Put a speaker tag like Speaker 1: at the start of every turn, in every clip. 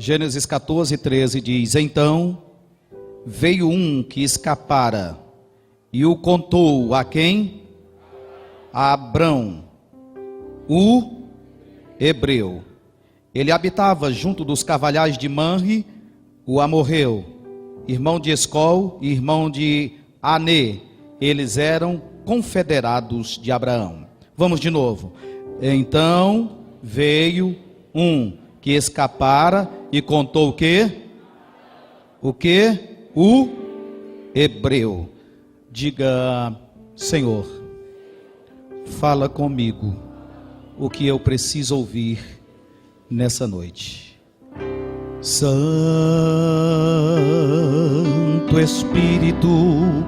Speaker 1: Gênesis 14, 13 diz: Então veio um que escapara e o contou a quem? A Abrão, o hebreu. Ele habitava junto dos carvalhais de Manre, o amorreu, irmão de Escol e irmão de Anê. Eles eram confederados de Abraão. Vamos de novo. Então veio um que escapara e contou o quê? O quê? O hebreu. Diga: Senhor, fala comigo o que eu preciso ouvir nessa noite. Santo Espírito,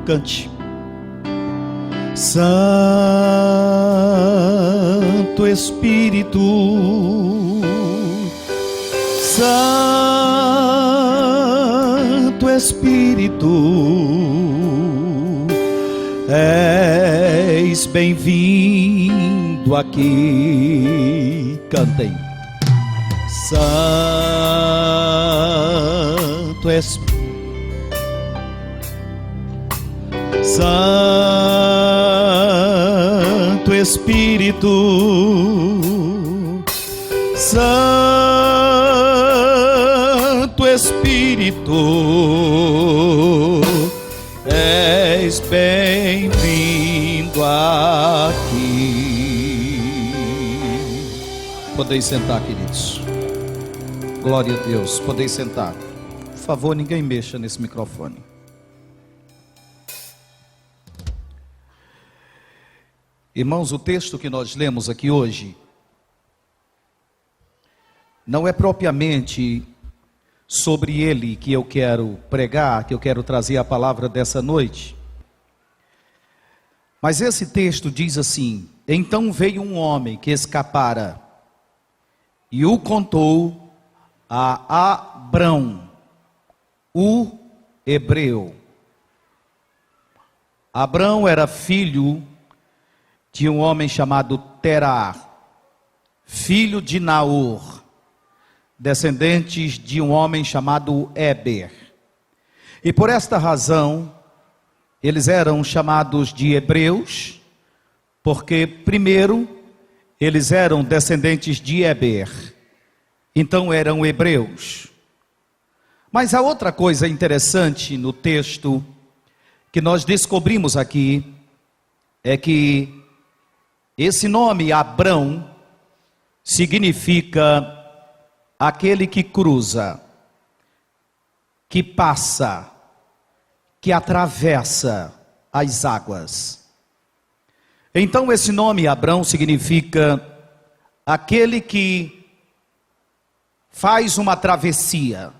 Speaker 1: cante. Santo Espírito, Santo Espírito, és bem-vindo aqui. Cantem. Santo Espírito, Santo Espírito, Santo Espírito, és bem-vindo aqui. Podeis sentar, queridos. Glória a Deus. Podeis sentar. Por favor, ninguém mexa nesse microfone. Irmãos, o texto que nós lemos aqui hoje não é propriamente sobre ele que eu quero pregar, que eu quero trazer a palavra dessa noite. Mas esse texto diz assim: Então veio um homem que escapara e o contou a Abrão, o hebreu. Abrão era filho de um homem chamado Terá, filho de Naor, descendentes de um homem chamado Éber. E por esta razão, eles eram chamados de hebreus, porque primeiro, eles eram descendentes de Éber, então eram hebreus. Mas há outra coisa interessante no texto, que nós descobrimos aqui, é que esse nome Abrão significa aquele que cruza, que passa, que atravessa as águas. Então esse nome Abrão significa aquele que faz uma travessia,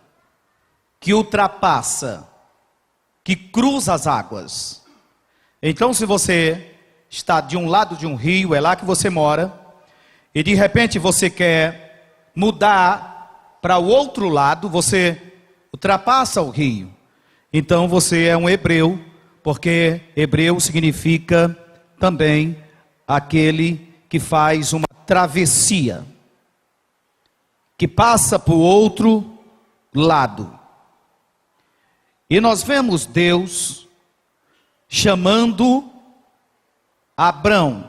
Speaker 1: que ultrapassa, que cruza as águas. Então, se você está de um lado de um rio, é lá que você mora, e de repente você quer mudar para o outro lado, você ultrapassa o rio. Então você é um hebreu, porque hebreu significa também aquele que faz uma travessia, que passa para o outro lado. E nós vemos Deus chamando Abrão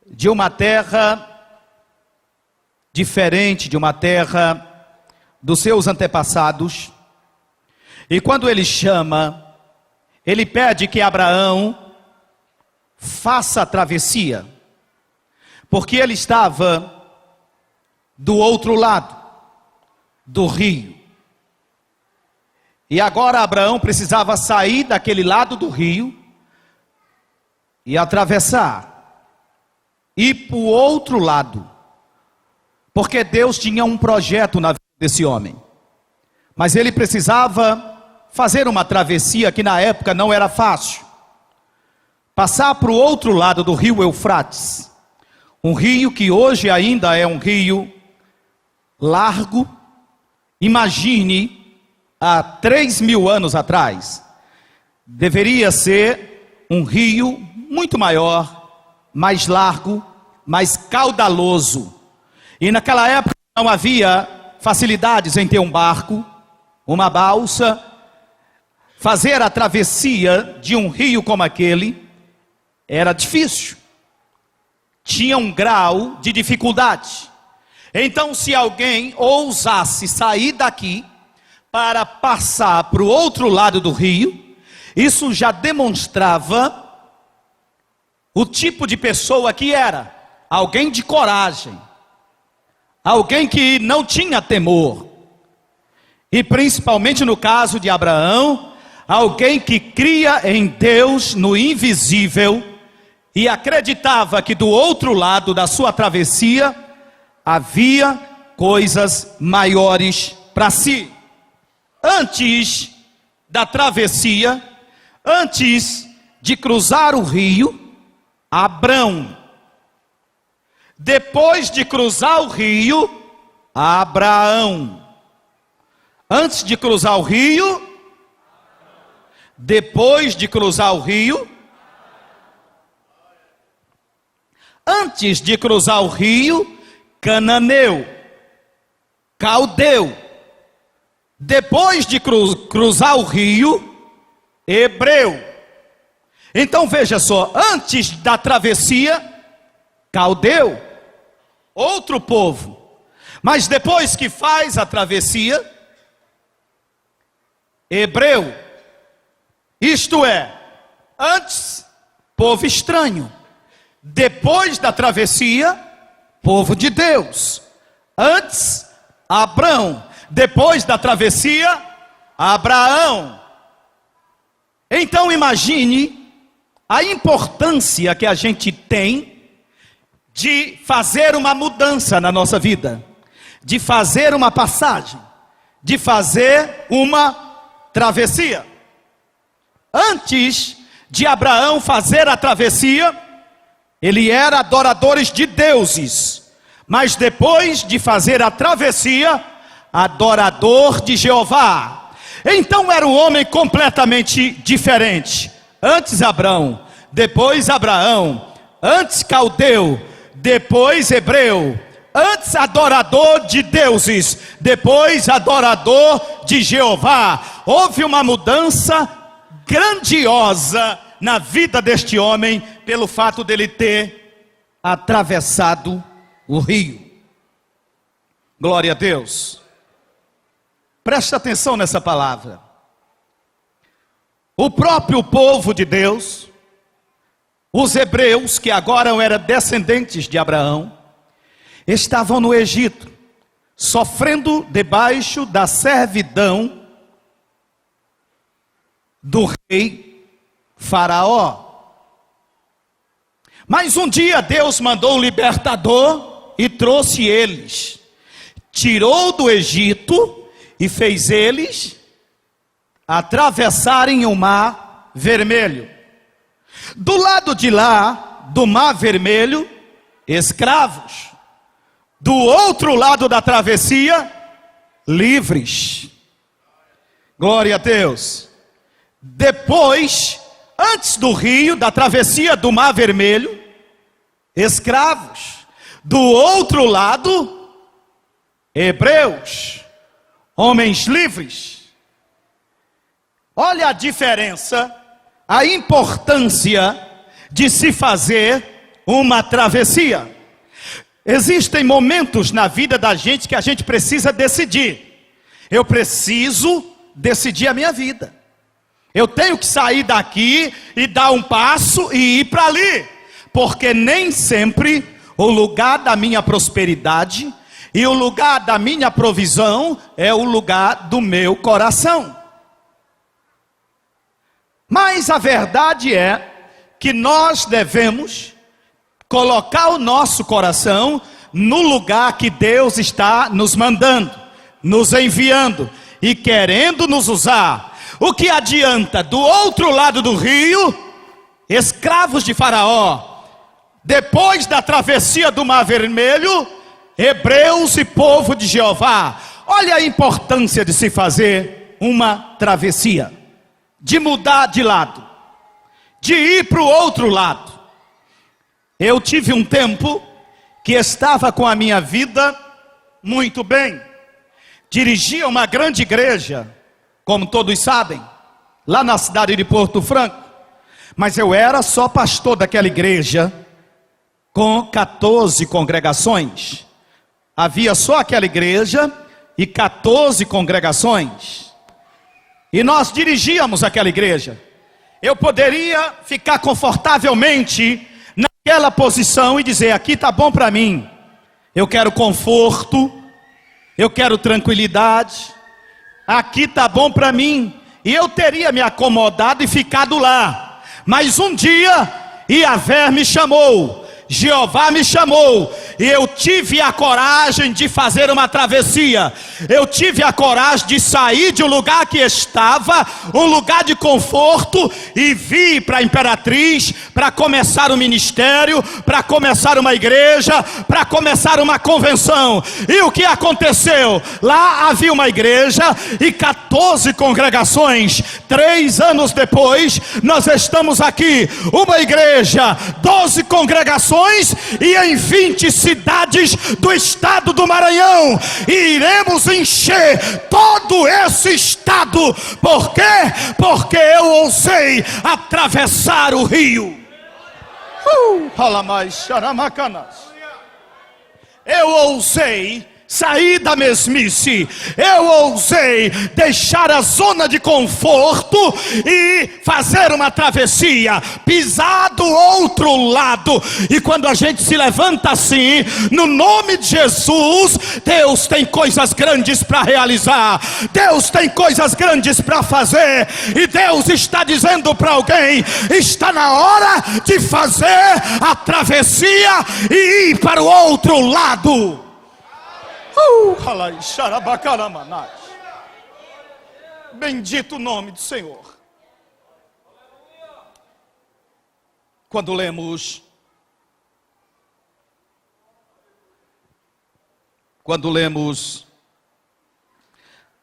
Speaker 1: de uma terra diferente, de uma terra dos seus antepassados. E quando ele chama, ele pede que Abraão faça a travessia, porque ele estava do outro lado do rio. E agora Abraão precisava sair daquele lado do rio e atravessar, ir para o outro lado, porque Deus tinha um projeto na vida desse homem, mas ele precisava fazer uma travessia que na época não era fácil, passar para o outro lado do rio Eufrates, um rio que hoje ainda é um rio largo. Imagine, há 3.000 anos atrás, deveria ser um rio muito maior, mais largo, mais caudaloso. E naquela época não havia facilidades em ter um barco, uma balsa. Fazer a travessia de um rio como aquele era difícil. Tinha um grau de dificuldade. Então, se alguém ousasse sair daqui para passar para o outro lado do rio, isso já demonstrava o tipo de pessoa que era. Alguém de coragem. Alguém que não tinha temor. E principalmente no caso de Abraão, alguém que cria em Deus no invisível e acreditava que do outro lado da sua travessia havia coisas maiores para si. Antes da travessia, antes de cruzar o rio, Abrão. Depois de cruzar o rio, Abraão. Antes de cruzar o rio, depois de cruzar o rio, antes de cruzar o rio, cananeu, caldeu, depois de cruzar o rio, hebreu. Então veja só, antes da travessia, caldeu, outro povo, mas depois que faz a travessia, hebreu. Isto é, antes, povo estranho. Depois da travessia, povo de Deus. Antes, Abrão. Depois da travessia, Abraão. Então imagine a importância que a gente tem de fazer uma mudança na nossa vida. De fazer uma passagem. De fazer uma travessia. Antes de Abraão fazer a travessia, ele era adorador de deuses, mas depois de fazer a travessia, adorador de Jeová. Então era um homem completamente diferente. Antes Abrão, depois Abraão, antes caldeu, depois hebreu, antes adorador de deuses, depois adorador de Jeová. Houve uma mudança grandiosa na vida deste homem, pelo fato dele ter atravessado o rio. Glória a Deus. Preste atenção nessa palavra. O próprio povo de Deus, os hebreus, que agora eram descendentes de Abraão, estavam no Egito, sofrendo debaixo da servidão do rei Faraó. Mas um dia Deus mandou um libertador e trouxe eles, tirou do Egito e fez eles atravessarem o Mar Vermelho. Do lado de lá, do Mar Vermelho, escravos. Do outro lado da travessia, livres. Glória a Deus. Depois, antes do rio, da travessia do Mar Vermelho, escravos. Do outro lado, hebreus, homens livres. Olha a diferença, a importância de se fazer uma travessia. Existem momentos na vida da gente que a gente precisa decidir. Eu preciso decidir a minha vida. Eu tenho que sair daqui e dar um passo e ir para ali. Porque nem sempre o lugar da minha prosperidade e o lugar da minha provisão é o lugar do meu coração. Mas a verdade é que nós devemos colocar o nosso coração no lugar que Deus está nos mandando, nos enviando e querendo nos usar. O que adianta do outro lado do rio, escravos de Faraó, depois da travessia do Mar Vermelho, hebreus e povo de Jeová. Olha a importância de se fazer uma travessia, de mudar de lado, de ir para o outro lado. Eu tive um tempo que estava com a minha vida muito bem. Dirigia uma grande igreja, como todos sabem, lá na cidade de Porto Franco. Mas eu era só pastor daquela igreja, com 14 congregações. Havia só aquela igreja e 14 congregações. E nós dirigíamos aquela igreja. Eu poderia ficar confortavelmente naquela posição e dizer: aqui está bom para mim. Eu quero conforto, eu quero tranquilidade, aqui está bom para mim. E eu teria me acomodado e ficado lá. Mas um dia, Yahvé me chamou, Jeová me chamou, e eu tive a coragem de fazer uma travessia. Eu tive a coragem de sair de um lugar que estava, um lugar de conforto, e vir para a Imperatriz, para começar um ministério, para começar uma igreja, para começar uma convenção. E o que aconteceu? Lá havia uma igreja e 14 congregações. 3 anos depois, nós estamos aqui, uma igreja, 12 congregações, e em 20 cidades do estado do Maranhão. E iremos encher todo esse estado. Por quê? Porque eu ousei atravessar o rio. Eu ousei sair da mesmice. Eu ousei deixar a zona de conforto e fazer uma travessia, pisar do outro lado. E quando a gente se levanta assim, no nome de Jesus, Deus tem coisas grandes para realizar, Deus tem coisas grandes para fazer. E Deus está dizendo para alguém: está na hora de fazer a travessia e ir para o outro lado. Bendito o nome do Senhor. Quando lemos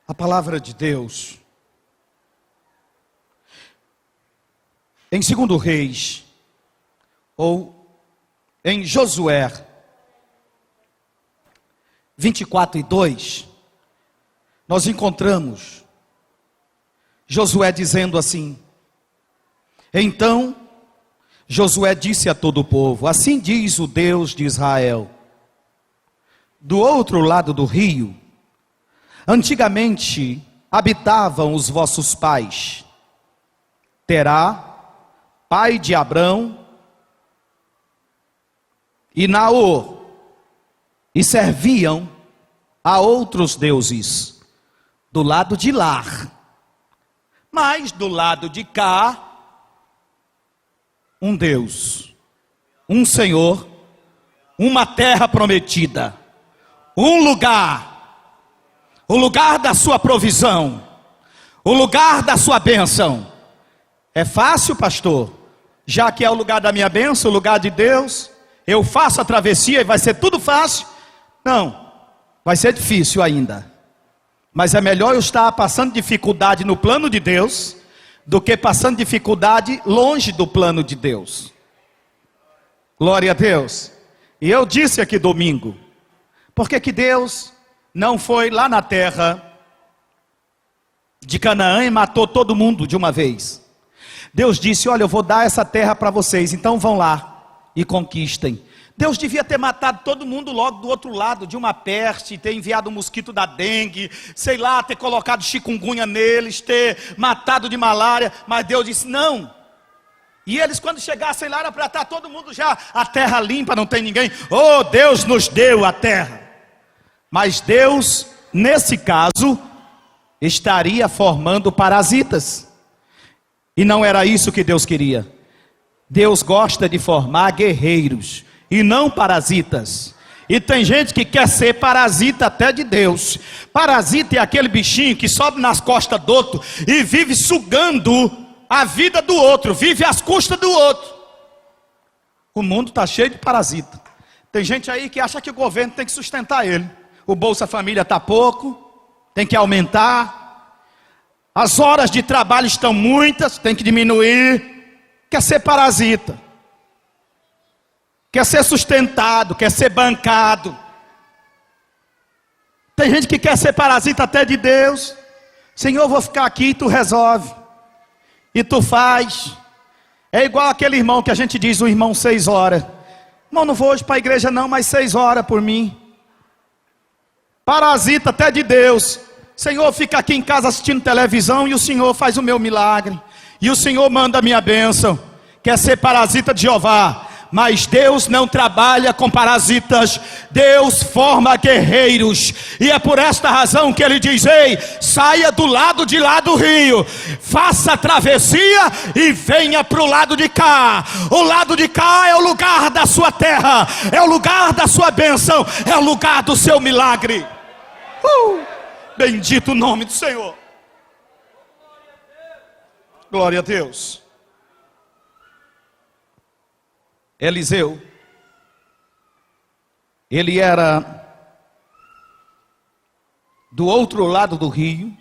Speaker 1: a palavra de Deus em 2 Reis, ou em Josué 24:2, nós encontramos Josué dizendo assim: então Josué disse a todo o povo: assim diz o Deus de Israel, do outro lado do rio, antigamente habitavam os vossos pais, Terá, pai de Abrão, e Naor, e serviam a outros deuses do lado de lá. Mas do lado de cá, um Deus, um Senhor, uma terra prometida, um lugar, o lugar da sua provisão, o lugar da sua bênção. É fácil, pastor? Já que é o lugar da minha bênção, o lugar de Deus, eu faço a travessia e vai ser tudo fácil? Não, vai ser difícil ainda. Mas é melhor eu estar passando dificuldade no plano de Deus do que passando dificuldade longe do plano de Deus. Glória a Deus. E eu disse aqui domingo, por que Deus não foi lá na terra de Canaã e matou todo mundo de uma vez? Deus disse: olha, eu vou dar essa terra para vocês, então vão lá e conquistem. Deus devia ter matado todo mundo logo do outro lado, de uma peste, ter enviado um mosquito da dengue, sei lá, ter colocado chikungunya neles, ter matado de malária. Mas Deus disse: não. E eles, quando chegassem lá, era para estar todo mundo já, a terra limpa, não tem ninguém. Oh, Deus nos deu a terra. Mas Deus, nesse caso, estaria formando parasitas. E não era isso que Deus queria. Deus gosta de formar guerreiros e não parasitas. E tem gente que quer ser parasita até de Deus. Parasita é aquele bichinho que sobe nas costas do outro e vive sugando a vida do outro, vive às custas do outro. O mundo está cheio de parasita. Tem gente aí que acha que o governo tem que sustentar ele. O Bolsa Família está pouco, tem que aumentar. As horas de trabalho estão muitas, tem que diminuir. Quer ser parasita, quer ser sustentado, quer ser bancado. Tem gente que quer ser parasita até de Deus. Senhor, eu vou ficar aqui, tu resolve. E tu faz. É igual aquele irmão que a gente diz, o irmão 6 horas. Irmão, não vou hoje para a igreja não, mas 6 horas por mim. Parasita até de Deus. Senhor, fica aqui em casa assistindo televisão e o Senhor faz o meu milagre. E o Senhor manda a minha bênção. Quer ser parasita de Jeová. Mas Deus não trabalha com parasitas. Deus forma guerreiros. E é por esta razão que ele diz: ei, saia do lado de lá do rio, faça a travessia e venha para o lado de cá. O lado de cá é o lugar da sua terra, é o lugar da sua bênção, é o lugar do seu milagre. Bendito o nome do Senhor. Glória a Deus. Eliseu, ele era do outro lado do rio,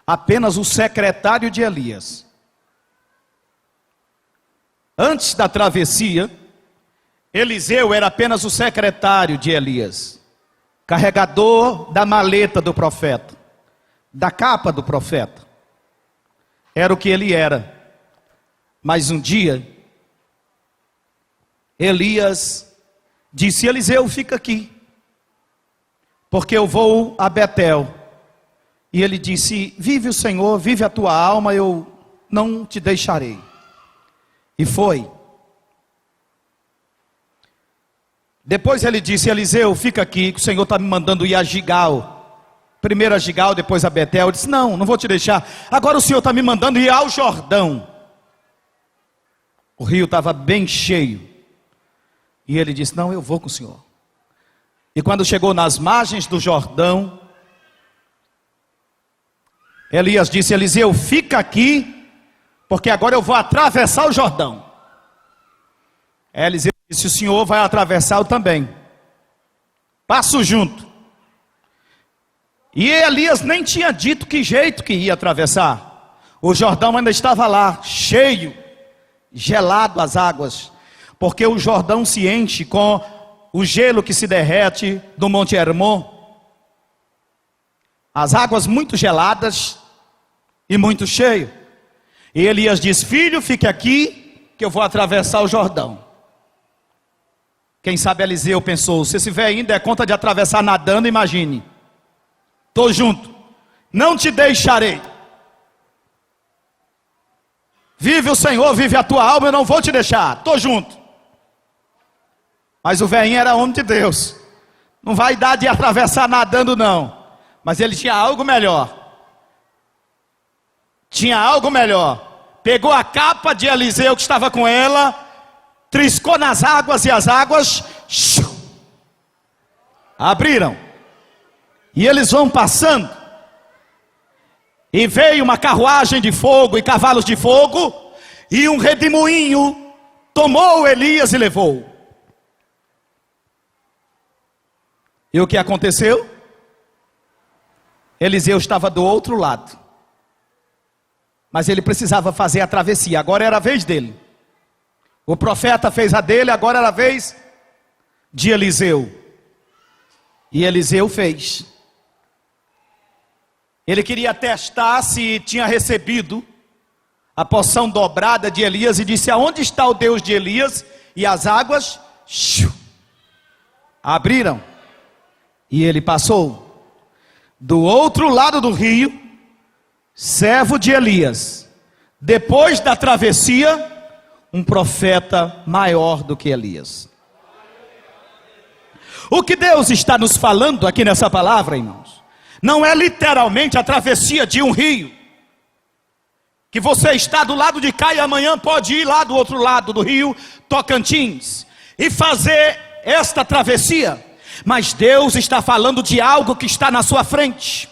Speaker 1: apenas o secretário de Elias. Antes da travessia, Eliseu era apenas o secretário de Elias, carregador da maleta do profeta, da capa do profeta. Era o que ele era. Mas um dia, Elias disse: Eliseu, fica aqui, porque eu vou a Betel. E ele disse: vive o Senhor, vive a tua alma, eu não te deixarei. E foi. Depois ele disse: Eliseu, fica aqui, que o Senhor está me mandando ir a Gigal. Primeiro a Gigal, depois a Betel. Ele disse: não vou te deixar. Agora o Senhor está me mandando ir ao Jordão. O rio estava bem cheio. E ele disse: não, eu vou com o Senhor. E quando chegou nas margens do Jordão, Elias disse: Eliseu, fica aqui, porque agora eu vou atravessar o Jordão. Eliseu disse: o Senhor vai atravessar, eu também. Passo junto. E Elias nem tinha dito que jeito que ia atravessar. O Jordão ainda estava lá, cheio, gelado as águas. Porque o Jordão se enche com o gelo que se derrete do Monte Hermon. As águas muito geladas e muito cheio. E Elias diz: filho, fique aqui, que eu vou atravessar o Jordão. Quem sabe Eliseu pensou: se esse velho ainda é conta de atravessar nadando, imagine. Estou junto, não te deixarei. Vive o Senhor, vive a tua alma, eu não vou te deixar, estou junto. Mas o velhinho era homem de Deus. Não vai dar de atravessar nadando não. Mas ele tinha algo melhor. Tinha algo melhor. Pegou a capa de Eliseu que estava com ela, triscou nas águas e as águas abriram. E eles vão passando. E veio uma carruagem de fogo e cavalos de fogo. E um redemoinho tomou Elias e levou. E o que aconteceu? Eliseu estava do outro lado. Mas ele precisava fazer a travessia. Agora era a vez dele. O profeta fez a dele, agora era a vez de Eliseu. E Eliseu fez. Ele queria testar se tinha recebido a porção dobrada de Elias. E disse: aonde está o Deus de Elias? E as águas abriram. E ele passou. Do outro lado do rio, servo de Elias. Depois da travessia, um profeta maior do que Elias. O que Deus está nos falando aqui nessa palavra, irmãos, não é literalmente a travessia de um rio, que você está do lado de cá e amanhã pode ir lá do outro lado do rio Tocantins e fazer esta travessia. Mas Deus está falando de algo que está na sua frente,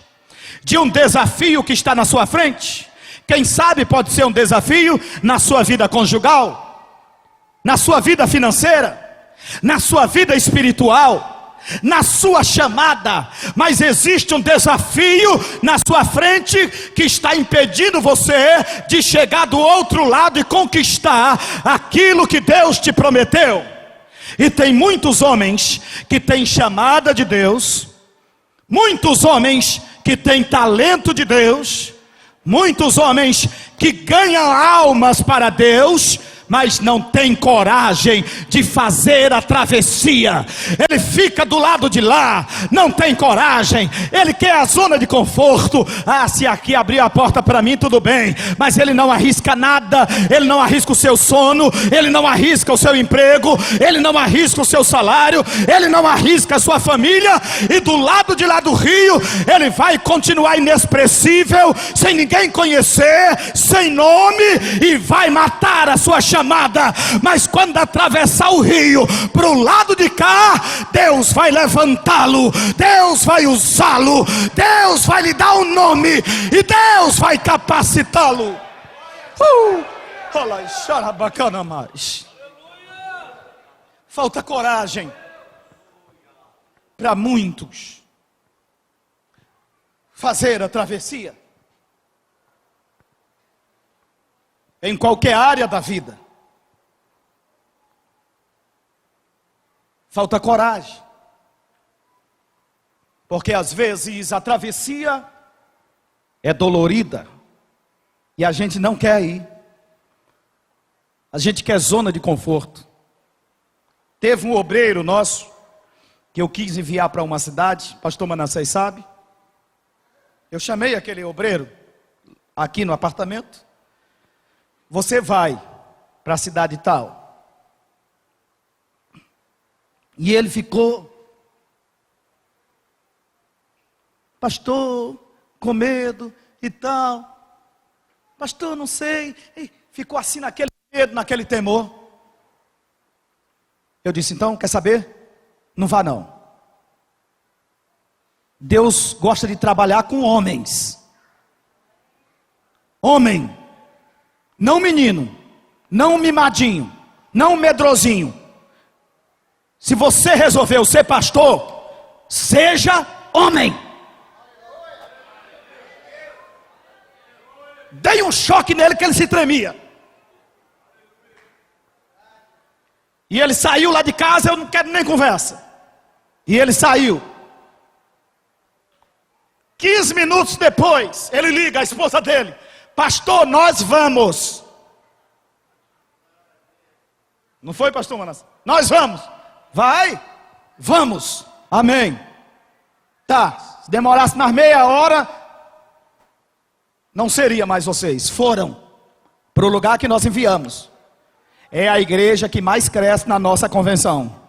Speaker 1: de um desafio que está na sua frente. Quem sabe pode ser um desafio na sua vida conjugal, na sua vida financeira, na sua vida espiritual, na sua chamada. Mas existe um desafio na sua frente que está impedindo você de chegar do outro lado e conquistar aquilo que Deus te prometeu. E tem muitos homens que têm chamada de Deus, Muitos homens que têm talento de Deus, muitos homens que ganham almas para Deus, mas não tem coragem de fazer a travessia. Ele fica do lado de lá, não tem coragem, ele quer a zona de conforto. Se aqui abrir a porta para mim, tudo bem, mas ele não arrisca nada. Ele não arrisca o seu sono, ele não arrisca o seu emprego, ele não arrisca o seu salário, ele não arrisca a sua família, e do lado de lá do rio, ele vai continuar inexpressível, sem ninguém conhecer, sem nome, e vai matar a sua chamada. Mas quando atravessar o rio para o lado de cá, Deus vai levantá-lo, Deus vai usá-lo, Deus vai lhe dar um nome, e Deus vai capacitá-lo. Falta coragem para muitos fazer a travessia em qualquer área da vida. Falta coragem, porque às vezes a travessia é dolorida e a gente não quer ir. A gente quer zona de conforto. Teve um obreiro nosso que eu quis enviar para uma cidade, pastor Manassés sabe. Eu chamei aquele obreiro aqui no apartamento. Você vai para a cidade tal. E ele ficou, pastor, com medo e tal. Pastor, não sei. E ficou assim naquele medo, naquele temor. Eu disse, então, quer saber? Não vá não. Deus gosta de trabalhar com homens. Homem. Não menino. Não mimadinho. Não medrosinho. Se você resolveu ser pastor, seja homem. Dei um choque nele que ele se tremia. E ele saiu lá de casa, eu não quero nem conversa. E ele saiu. 15 minutos depois, ele liga a esposa dele. Pastor, nós vamos. Não foi, pastor Manassés? Nós vamos. Vai? Vamos. Amém. Tá, se demorasse mais meia hora, não seria mais vocês. Foram para o lugar que nós enviamos. É a igreja que mais cresce na nossa convenção.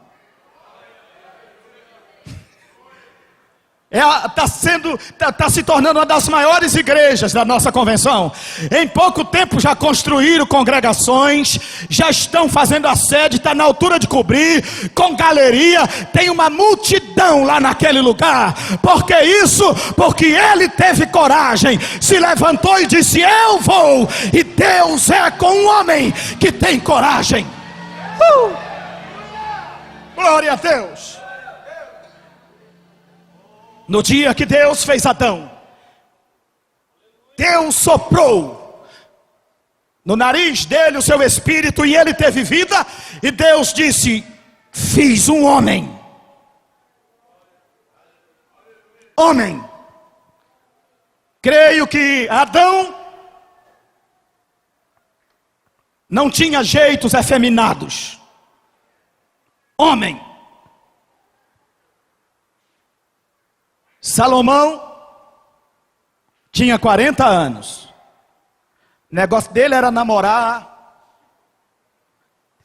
Speaker 1: Está se tornando uma das maiores igrejas da nossa convenção. Em pouco tempo já construíram congregações, já estão fazendo a sede, está na altura de cobrir, com galeria, tem uma multidão lá naquele lugar. Por que isso? Porque ele teve coragem, se levantou e disse, eu vou. E Deus é com um homem que tem coragem. Glória a Deus. No dia que Deus fez Adão, Deus soprou no nariz dele o seu espírito e ele teve vida. E Deus disse, fiz um homem. Homem. Creio que Adão não tinha jeitos efeminados. Homem. Salomão tinha 40 anos. O negócio dele era namorar,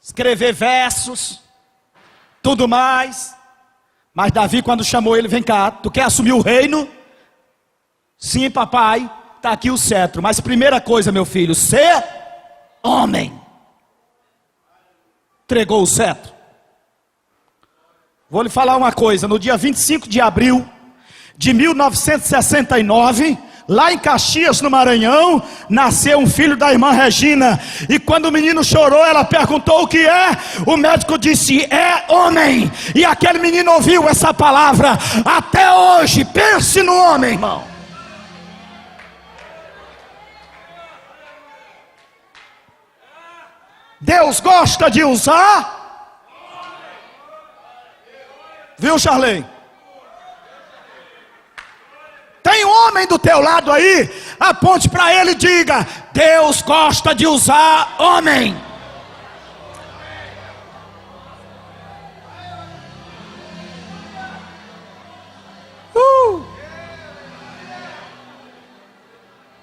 Speaker 1: escrever versos, tudo mais. Mas Davi, quando chamou ele, vem cá, tu quer assumir o reino? Sim, papai, está aqui o cetro. Mas primeira coisa, meu filho, ser homem. Entregou o cetro. Vou lhe falar uma coisa, no dia 25 de abril de 1969, lá em Caxias, no Maranhão, nasceu um filho da irmã Regina. E quando o menino chorou, ela perguntou o que é. O médico disse, é homem. E aquele menino ouviu essa palavra. Até hoje, pense no homem, irmão. Deus gosta de usar. Viu, Charley? homem do teu lado aí, aponte para ele e diga: Deus gosta de usar homem.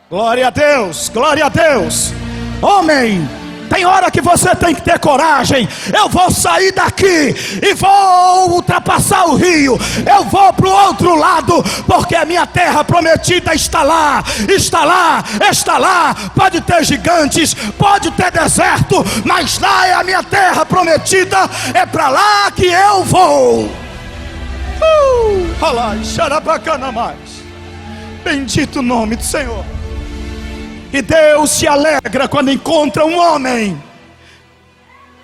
Speaker 1: Glória a Deus, glória a Deus. Homem, tem hora que você tem que ter coragem. Eu vou sair daqui e vou ultrapassar o rio. Eu vou para o outro lado, porque a minha terra prometida está lá, está lá, está lá. Pode ter gigantes, pode ter deserto, mas lá é a minha terra prometida. É para lá que eu vou. Bendito o nome do Senhor. E Deus se alegra quando encontra um homem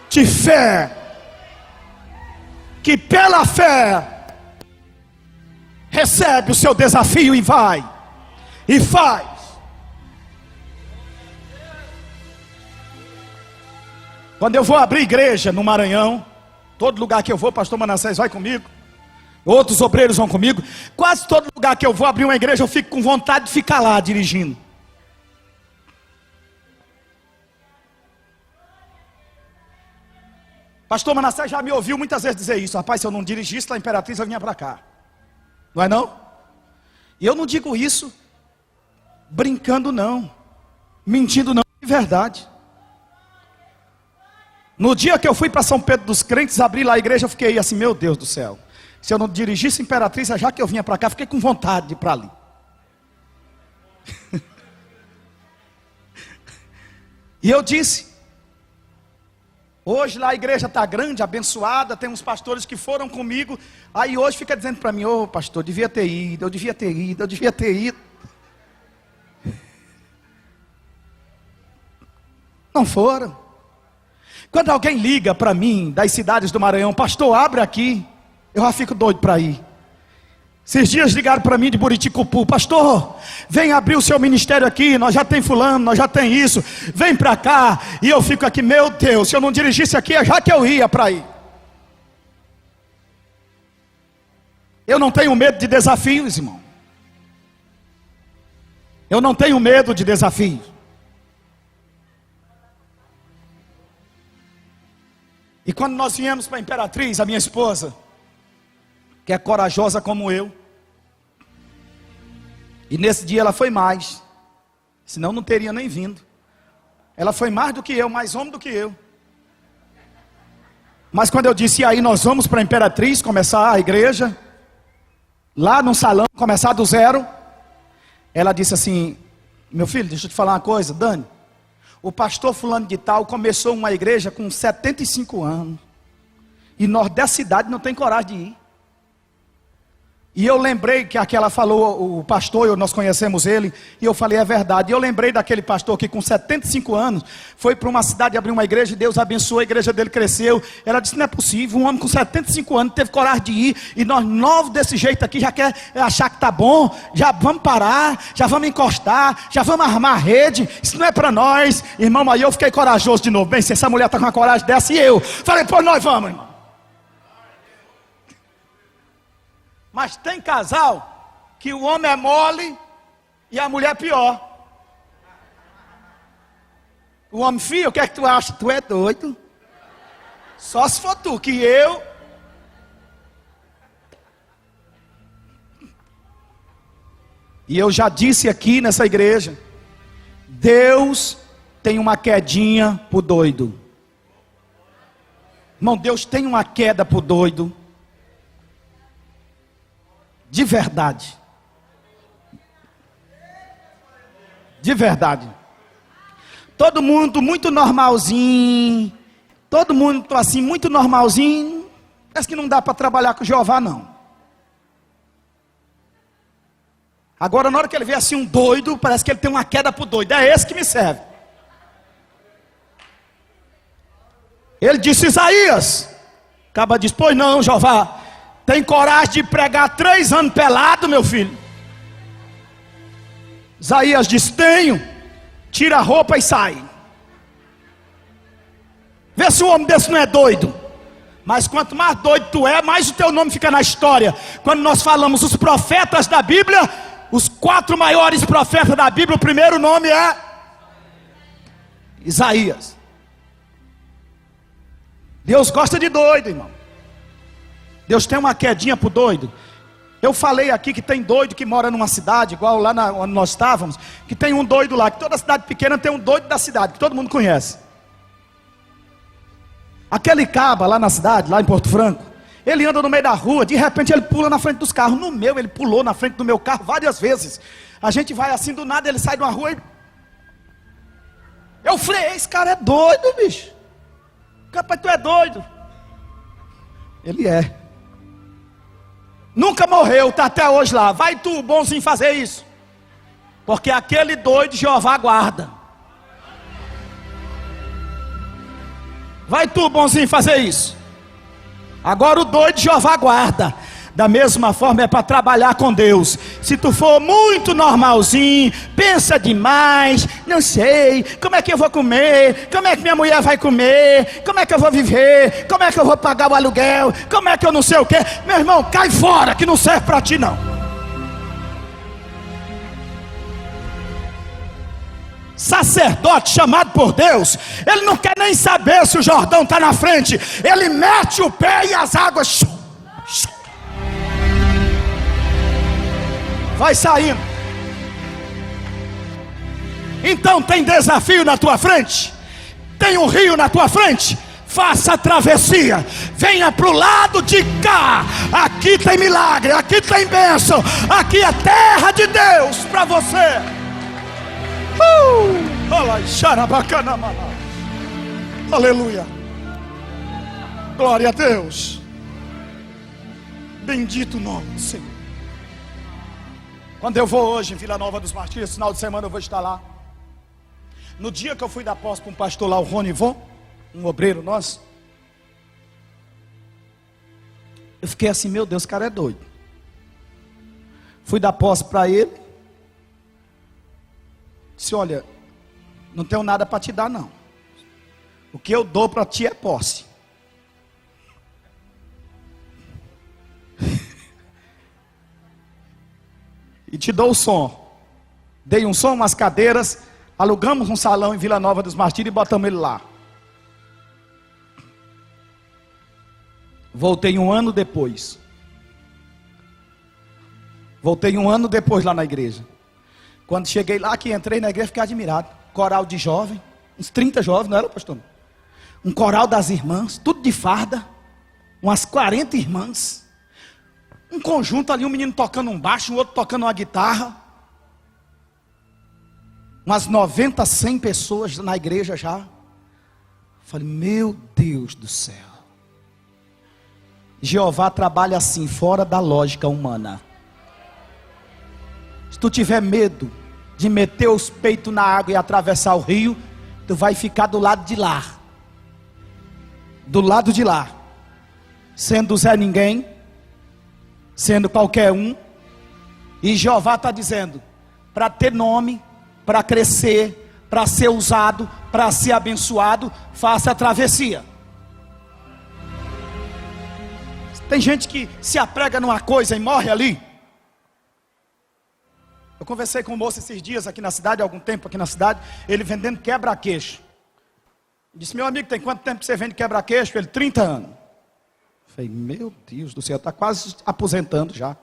Speaker 1: de fé, que pela fé recebe o seu desafio e vai, e faz. Quando eu vou abrir igreja no Maranhão, todo lugar que eu vou, pastor Manassés vai comigo, outros obreiros vão comigo, quase todo lugar que eu vou abrir uma igreja, eu fico com vontade de ficar lá dirigindo. Pastor Manassés já me ouviu muitas vezes dizer isso: rapaz, se eu não dirigisse lá a Imperatriz, eu vinha para cá. Não é não? E eu não digo isso brincando não, mentindo não, de verdade. No dia que eu fui para São Pedro dos Crentes, abri lá a igreja, eu fiquei assim: meu Deus do céu, se eu não dirigisse a Imperatriz, já que eu vinha para cá, fiquei com vontade de ir para ali. E eu disse: hoje lá a igreja está grande, abençoada, tem uns pastores que foram comigo, aí hoje fica dizendo para mim: ô pastor, devia ter ido, eu devia ter ido, eu devia ter ido. Não foram. Quando alguém liga para mim das cidades do Maranhão: pastor, abre aqui, eu já fico doido para ir. Esses dias ligaram para mim de Buriticupu: pastor, vem abrir o seu ministério aqui, nós já tem fulano, nós já tem isso, vem para cá. E eu fico aqui: meu Deus, se eu não dirigisse aqui, já que eu ia para ir. Eu não tenho medo de desafios, irmão. Eu não tenho medo de desafios. E quando nós viemos para a Imperatriz, a minha esposa, que é corajosa como eu, e nesse dia ela foi mais, senão não teria nem vindo. Ela foi mais do que eu, mais homem do que eu. Mas quando eu disse: e aí nós vamos para a Imperatriz começar a igreja, lá no salão, começar do zero, ela disse assim: meu filho, deixa eu te falar uma coisa, Dani, o pastor fulano de tal começou uma igreja com 75 anos, e nós dessa cidade não tem coragem de ir. E eu lembrei que aquela falou, o pastor, nós conhecemos ele, e eu falei: é verdade. E eu lembrei daquele pastor que com 75 anos foi para uma cidade abrir uma igreja, e Deus abençoou, a igreja dele cresceu. Ela disse: não é possível, um homem com 75 anos teve coragem de ir, e nós novos desse jeito aqui já quer achar que está bom, já vamos parar, já vamos encostar, já vamos armar a rede, isso não é para nós. Irmão, aí eu fiquei corajoso de novo. Bem, se essa mulher está com uma coragem dessa, e eu falei: pô, nós vamos, irmão. Mas tem casal que o homem é mole e a mulher é pior. O homem: filho, o que é que tu acha? Tu é doido? Só se for tu, que eu... E eu já disse aqui nessa igreja: Deus tem uma quedinha pro doido. Irmão, Deus tem uma queda pro doido. De verdade. De verdade. Todo mundo muito normalzinho. Todo mundo assim, muito normalzinho. Parece que não dá para trabalhar com Jeová, não. Agora, na hora que ele vê assim um doido, parece que ele tem uma queda pro doido. É esse que me serve. Ele disse: Isaías. Acaba diz: pois não, Jeová. Tem coragem de pregar 3 anos pelado, meu filho? Isaías diz: tenho. Tira a roupa e sai. Vê se o homem desse não é doido. Mas quanto mais doido tu é, mais o teu nome fica na história. Quando nós falamos os profetas da Bíblia, os 4 maiores profetas da Bíblia, o primeiro nome é Isaías. Deus gosta de doido, irmão. Deus tem uma quedinha pro doido. Eu falei aqui que tem doido que mora numa cidade, igual lá onde nós estávamos, que tem um doido lá, que toda cidade pequena tem um doido da cidade, que todo mundo conhece. Aquele caba lá na cidade, lá em Porto Franco, ele anda no meio da rua, de repente ele pula na frente dos carros. No meu, ele pulou na frente do meu carro várias vezes. A gente vai assim do nada, ele sai de uma rua e... Eu falei, esse cara é doido, bicho. Rapaz, tu é doido. Ele é. Nunca morreu, está até hoje lá. Vai tu, bonzinho, fazer isso. Porque aquele doido Jeová guarda. Vai tu, bonzinho, fazer isso. Agora o doido Jeová guarda. Da mesma forma é para trabalhar com Deus. Se tu for muito normalzinho, pensa demais, não sei, como é que eu vou comer, como é que minha mulher vai comer, como é que eu vou viver, como é que eu vou pagar o aluguel, como é que eu não sei o que, meu irmão, cai fora, que não serve para ti não. Sacerdote chamado por Deus, ele não quer nem saber se o Jordão está na frente, ele mete o pé e as águas vai saindo. Então tem desafio na tua frente, tem um rio na tua frente, faça a travessia, venha para o lado de cá. Aqui tem milagre, aqui tem bênção, aqui é terra de Deus para você. Aleluia, glória a Deus, bendito o nome do Senhor. Quando eu vou hoje em Vila Nova dos Martírios, final de semana eu vou estar lá. No dia que eu fui dar posse para um pastor lá, o Ronivon, um obreiro nosso, eu fiquei assim, meu Deus, esse cara é doido. Fui dar posse para ele. Disse, olha, não tenho nada para te dar não. O que eu dou para ti é posse. E te dou o som. Dei um som, umas cadeiras, alugamos um salão em Vila Nova dos Martírios e botamos ele lá. Voltei um ano depois. Lá na igreja. Quando cheguei lá, que entrei na igreja, fiquei admirado. Coral de jovem, uns 30 jovens, não era, pastor? Um coral das irmãs, tudo de farda, umas 40 irmãs. Um conjunto ali, um menino tocando um baixo, um outro tocando uma guitarra. Umas 90, 100 pessoas na igreja já. Falei, meu Deus do céu. Jeová trabalha assim, fora da lógica humana. Se tu tiver medo de meter os peitos na água e atravessar o rio, tu vai ficar do lado de lá. Do lado de lá. Sendo Zé Ninguém, sendo qualquer um. E Jeová está dizendo, para ter nome, para crescer, para ser usado, para ser abençoado, faça a travessia. Tem gente que se aprega numa coisa e morre ali. Eu conversei com um moço esses dias aqui na cidade, há algum tempo aqui na cidade, ele vendendo quebra-queixo. Disse, meu amigo, tem quanto tempo que você vende quebra-queixo? Ele, 30 anos. Falei, meu Deus do céu, está quase aposentando já.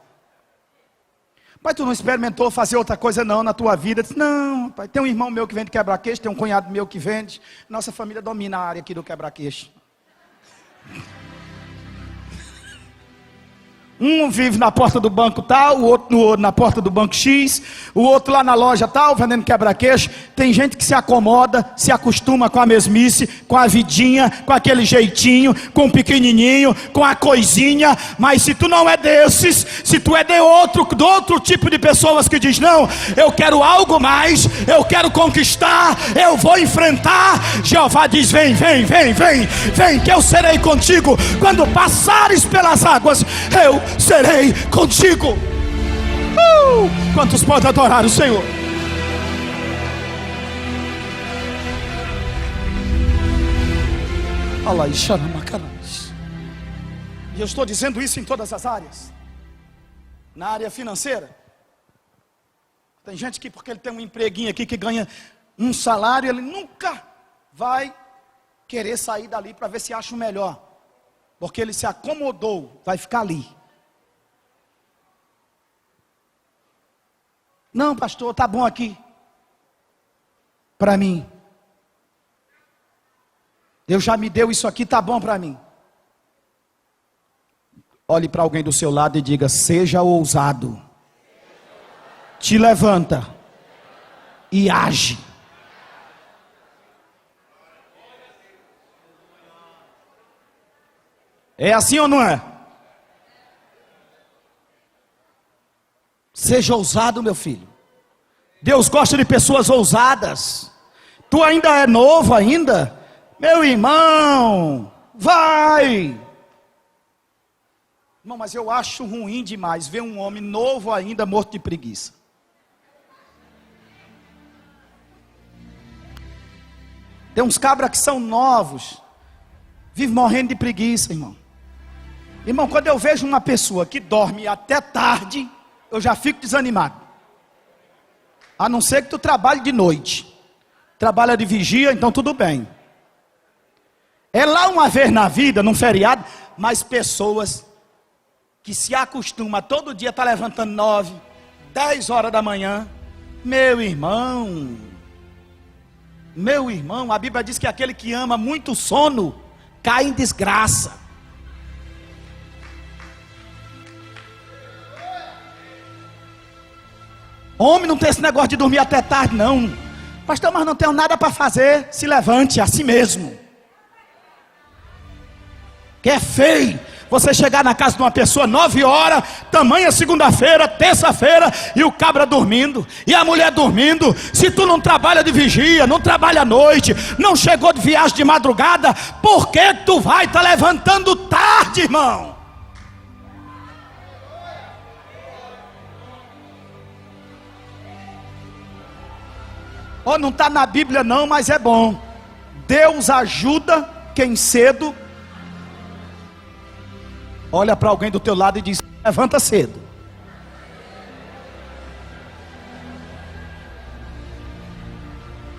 Speaker 1: Pai, tu não experimentou fazer outra coisa não na tua vida? Disse, não, pai, tem um irmão meu que vende quebra-queixo, tem um cunhado meu que vende. Nossa família domina a área aqui do quebra-queixo. Um vive na porta do banco tal, o outro na porta do banco X, o outro lá na loja tal, vendendo quebra-queixo. Tem gente que se acomoda, se acostuma com a mesmice, com a vidinha, com aquele jeitinho, com o pequenininho, com a coisinha. Mas se tu não é desses, se tu é de outro tipo de pessoas que diz, não, eu quero algo mais, eu quero conquistar, eu vou enfrentar. Jeová diz, vem, que eu serei contigo. Quando passares pelas águas, eu serei contigo. Quantos podem adorar o Senhor? E eu estou dizendo isso em todas as áreas. Na área financeira, Tem gente que, porque ele tem um empreguinho aqui que ganha um salário, ele nunca vai querer sair dali para ver se acha o melhor. Porque ele se acomodou, vai ficar ali. Não, pastor, tá bom aqui. Para mim. Deus já me deu isso aqui, tá bom para mim. Olhe para alguém do seu lado e diga: seja ousado. Te levanta e age. É assim ou não é? Seja ousado, meu filho. Deus gosta de pessoas ousadas. Tu ainda é novo ainda? Meu irmão, vai. Irmão, mas eu acho ruim demais ver um homem novo ainda morto de preguiça. Tem uns cabras que são novos, vivem morrendo de preguiça, irmão. Irmão, quando eu vejo uma pessoa que dorme até tarde, eu já fico desanimado. A não ser que tu trabalhe de noite. Trabalha de vigia, então tudo bem. É lá uma vez na vida, num feriado, mas pessoas que se acostumam a todo dia estar levantando 9, 10 horas da manhã. Meu irmão, a Bíblia diz que aquele que ama muito sono, cai em desgraça. Homem não tem esse negócio de dormir até tarde, não. Pastor, mas não tenho nada para fazer. Se levante, assim mesmo. Que é feio você chegar na casa de uma pessoa 9 horas, tamanha segunda-feira, terça-feira, e o cabra dormindo, e a mulher dormindo. Se tu não trabalha de vigia, não trabalha à noite, não chegou de viagem de madrugada, por que tu vai estar levantando tarde, irmão? Ó, não está na Bíblia não, mas é bom. Deus ajuda quem cedo. Olha para alguém do teu lado e diz: levanta cedo.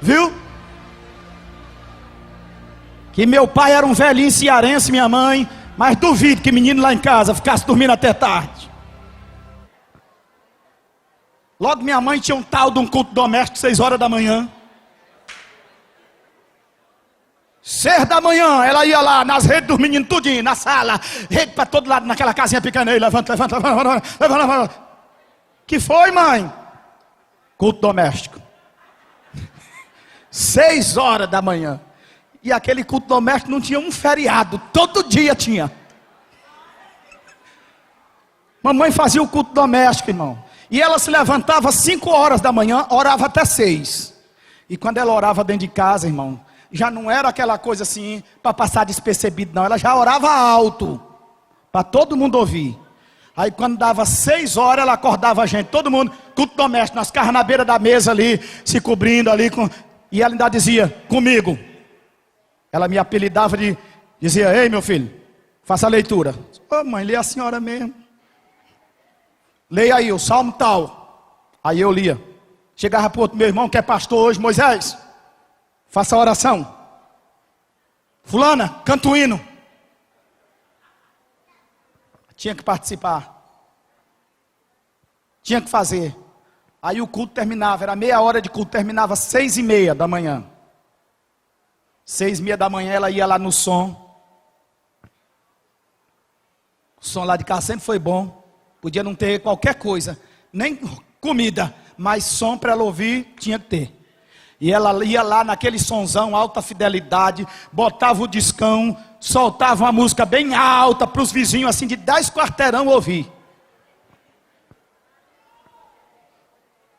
Speaker 1: Viu? Que meu pai era um velhinho cearense, minha mãe, mas duvido que menino lá em casa ficasse dormindo até tarde. Logo minha mãe tinha um tal de um culto doméstico 6 horas da manhã. 6 da manhã, ela ia lá nas redes dos meninos, tudinho, na sala, rede para todo lado, naquela casinha pequena aí, levanta. Que foi, mãe? Culto doméstico. 6 horas da manhã. E aquele culto doméstico não tinha um feriado, todo dia tinha. Mamãe fazia o culto doméstico, irmão. E ela se levantava às 5 horas da manhã, orava até 6. E quando ela orava dentro de casa, irmão, já não era aquela coisa assim, para passar despercebido, não. Ela já orava alto, para todo mundo ouvir. Aí quando dava 6 horas, ela acordava a gente, todo mundo, culto doméstico, nós ficávamos na beira da mesa ali, se cobrindo ali, e ela ainda dizia, comigo. Ela me apelidava dizia: ei meu filho, faça a leitura. Ô mãe, lê a senhora mesmo. Leia aí o salmo tal. Aí eu lia. Chegava para o outro meu irmão que é pastor hoje: Moisés, faça a oração. Fulana, canta o hino. Tinha que participar. Tinha que fazer. Aí o culto terminava, era meia hora de culto, terminava 6:30 da manhã. 6:30 da manhã ela ia lá no som. O som lá de casa sempre foi bom. Podia não ter qualquer coisa, nem comida, mas som para ela ouvir tinha que ter. E ela ia lá naquele sonzão, alta fidelidade, botava o discão, soltava uma música bem alta para os vizinhos assim de 10 quarteirão ouvir.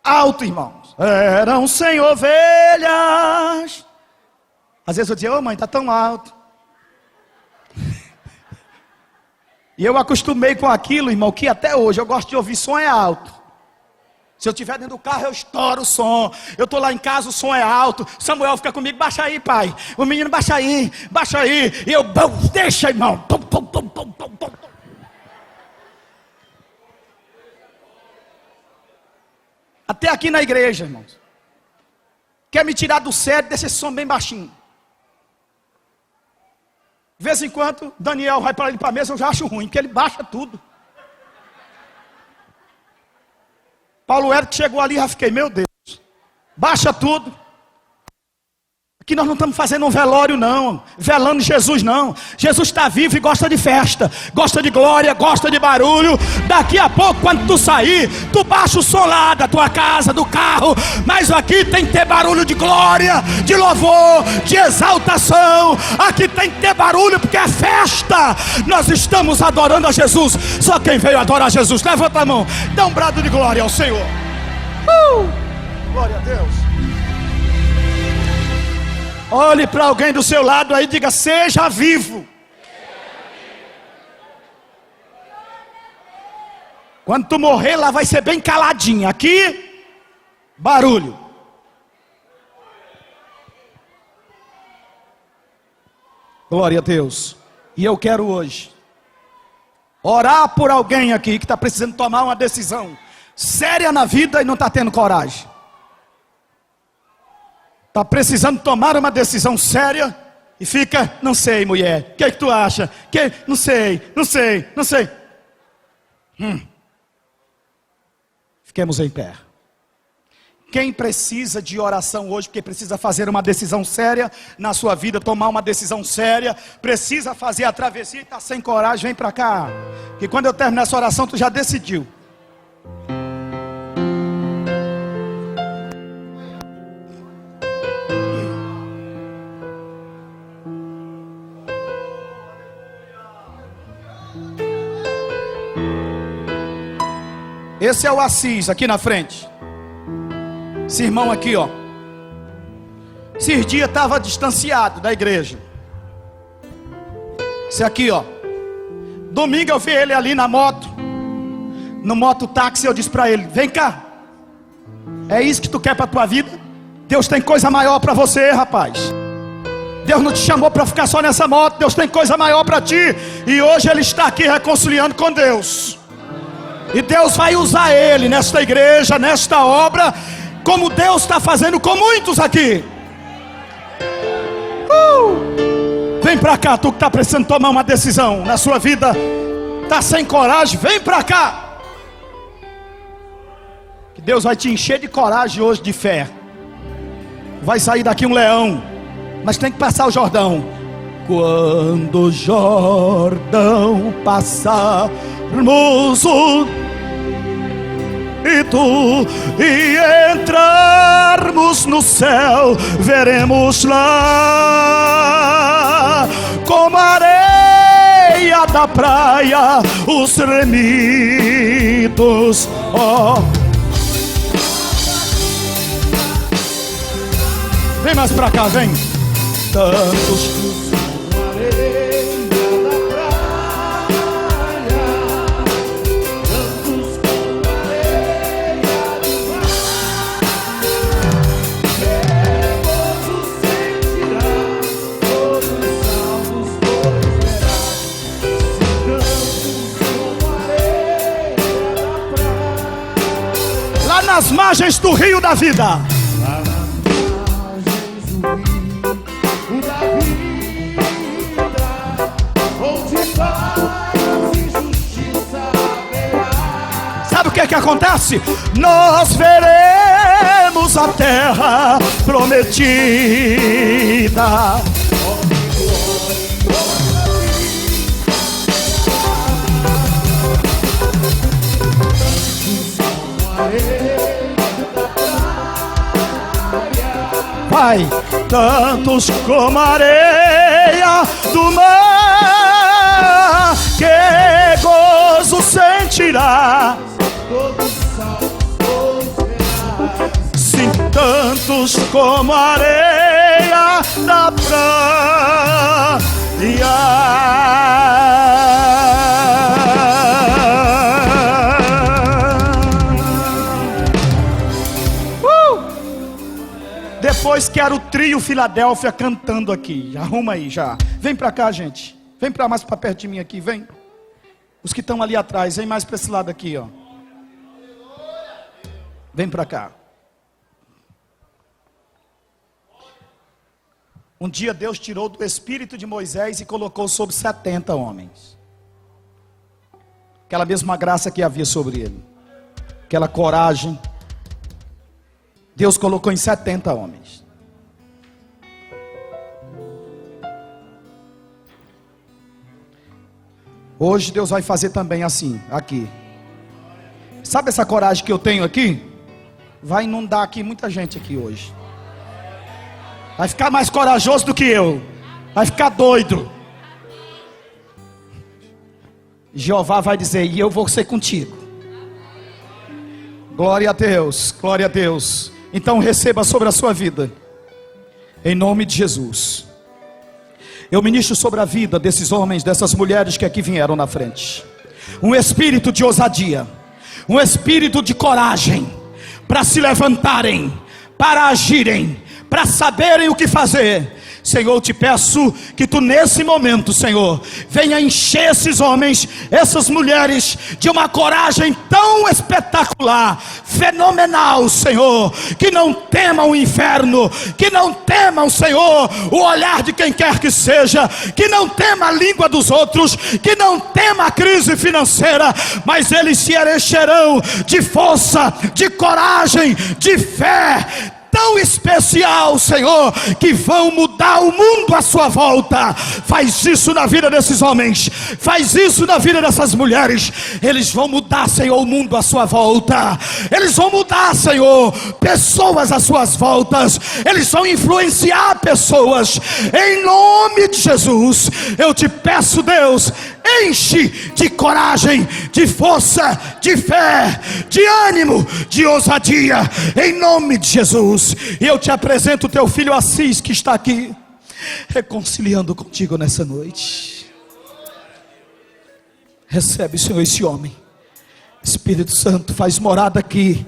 Speaker 1: Alto, irmãos. Eram 100 ovelhas. Às vezes eu dizia: ô mãe, está tão alto. E eu acostumei com aquilo, irmão, que até hoje eu gosto de ouvir som é alto. Se eu estiver dentro do carro, eu estouro o som. Eu estou lá em casa, o som é alto. Samuel fica comigo: baixa aí, pai. O menino: baixa aí, baixa aí. E eu: deixa, irmão. Até aqui na igreja, irmãos. Quer me tirar do sério, deixa esse som bem baixinho. De vez em quando, Daniel vai para ele para a mesa, eu já acho ruim, porque ele baixa tudo. Paulo Érico chegou ali e já fiquei, meu Deus. Baixa tudo. Aqui nós não estamos fazendo um velório não, velando Jesus não. Jesus está vivo e gosta de festa, gosta de glória, gosta de barulho. Daqui a pouco, quando tu sair, tu baixa o som lá da tua casa, do carro. Mas aqui tem que ter barulho de glória, de louvor, de exaltação. Aqui tem que ter barulho porque é festa. Nós estamos adorando a Jesus. Só quem veio adorar Jesus, levanta a mão, dá um brado de glória ao Senhor. Glória a Deus. Olhe para alguém do seu lado aí e diga: seja vivo. Quando tu morrer, lá vai ser bem caladinho. Aqui, barulho. Glória a Deus. E eu quero hoje orar por alguém aqui que está precisando tomar uma decisão séria na vida e não está tendo coragem. Está precisando tomar uma decisão séria e fica, não sei, mulher, o que é que tu acha? Não sei. Fiquemos em pé. Quem precisa de oração hoje, porque precisa fazer uma decisão séria na sua vida, tomar uma decisão séria, precisa fazer a travessia e está sem coragem, vem para cá. Que quando eu terminar essa oração, tu já decidiu. Esse é o Assis, aqui na frente. Esse irmão aqui, ó. Esses dias estava distanciado da igreja. Esse aqui, ó. Domingo eu vi ele ali na moto. No mototáxi eu disse para ele: vem cá. É isso que tu quer para tua vida? Deus tem coisa maior para você, rapaz. Deus não te chamou para ficar só nessa moto. Deus tem coisa maior para ti. E hoje ele está aqui reconciliando com Deus. E Deus vai usar ele nesta igreja, nesta obra, como Deus está fazendo com muitos aqui. Vem para cá, tu que está precisando tomar uma decisão na sua vida, está sem coragem, vem para cá. Que Deus vai te encher de coragem hoje, de fé. Vai sair daqui um leão, mas tem que passar o Jordão. Quando o Jordão passarmos e entrarmos no céu, veremos lá, como a areia da praia, os remidos. Vem mais pra cá, vem. Tantos nas margens do rio da vida. Lá nas margens do rio da vida, onde paz e justiça haverá. Sabe o que é que acontece? Nós veremos a terra prometida. Vai, tantos como a areia do mar, que gozo sentirá. Sim, tantos como a areia da praia. Depois quero o trio Filadélfia cantando aqui. Arruma aí já. Vem pra cá, gente. Vem pra mais pra perto de mim aqui, vem. Os que estão ali atrás, vem mais pra esse lado aqui, ó. Vem para cá. Um dia Deus tirou do espírito de Moisés e colocou sobre 70 homens. Aquela mesma graça que havia sobre ele, aquela coragem, Deus colocou em 70 homens. Hoje Deus vai fazer também assim, aqui. Sabe essa coragem que eu tenho aqui? Vai inundar aqui muita gente aqui hoje. Vai ficar mais corajoso do que eu. Vai ficar doido. Jeová vai dizer: e eu vou ser contigo. Glória a Deus, glória a Deus. Então receba sobre a sua vida, em nome de Jesus. Eu ministro sobre a vida desses homens, dessas mulheres que aqui vieram na frente, um espírito de ousadia, um espírito de coragem, para se levantarem, para agirem, para saberem o que fazer. Senhor, eu te peço que tu nesse momento, Senhor, venha encher esses homens, essas mulheres, de uma coragem tão espetacular, fenomenal, Senhor, que não temam o inferno, que não temam, Senhor, o olhar de quem quer que seja, que não tema a língua dos outros, que não tema a crise financeira, mas eles se encherão de força, de coragem, de fé tão especial, Senhor, que vão mudar o mundo à sua volta. Faz isso na vida desses homens, faz isso na vida dessas mulheres. Eles vão mudar, Senhor, o mundo à sua volta. Eles vão mudar, Senhor, pessoas às suas voltas. Eles vão influenciar pessoas. Em nome de Jesus, eu te peço, Deus, enche de coragem, de força, de fé, de ânimo, de ousadia, em nome de Jesus. E eu te apresento o teu filho Assis, que está aqui, reconciliando contigo nessa noite. Recebe, Senhor, esse homem. Espírito Santo, faz morada aqui.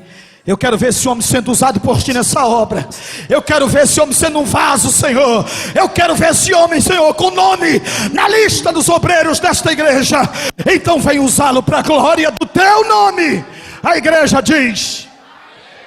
Speaker 1: Eu quero ver esse homem sendo usado por ti nessa obra. Eu quero ver esse homem sendo um vaso, Senhor. Eu quero ver esse homem, Senhor, com nome na lista dos obreiros desta igreja. Então vem usá-lo para a glória do teu nome. A igreja diz...